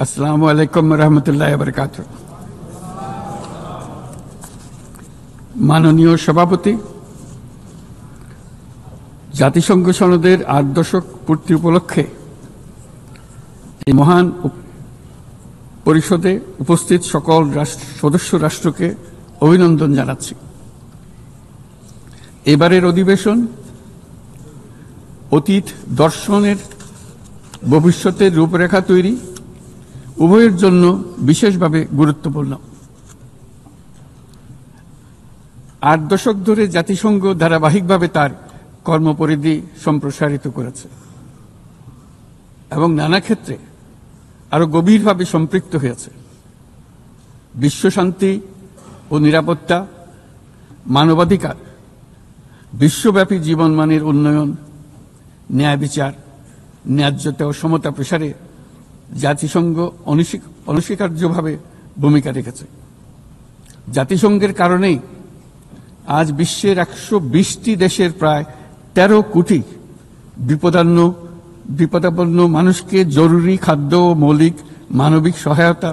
আসসালামু আলাইকুম রহমতুল্লাহি ওয়া বারাকাতুহু। মাননীয় সভাপতি, জাতিসংঘ সনদের ৮ দশক পূর্তি উপলক্ষে এই মহান পরিষদে উপস্থিত সকল সদস্য রাষ্ট্রকে অভিনন্দন জানাচ্ছি। এবারের অধিবেশন অতীত দর্শনের ভবিষ্যতের রূপরেখা তৈরি উভয়ের জন্য বিশেষভাবে গুরুত্বপূর্ণ। ৮ দশক ধরে জাতিসংঘ ধারাবাহিকভাবে তার কর্মপরিধি সম্প্রসারিত করেছে এবং নানা ক্ষেত্রে আরো গভীরভাবে সম্পৃক্ত হয়েছে। বিশ্বশান্তি ও নিরাপত্তা, মানবাধিকার, বিশ্বব্যাপী জীবনমানের উন্নয়ন, ন্যায় বিচার, ন্যায্যতা ও সমতা প্রসারে জাতিসংঘ অনস্বীকার্যভাবে ভূমিকা রেখেছে। জাতিসংঘের কারণেই আজ বিশ্বের ১২০টি দেশের প্রায় ১৩ কোটি বিপদাপন্ন মানুষকে জরুরি খাদ্য ও মৌলিক মানবিক সহায়তা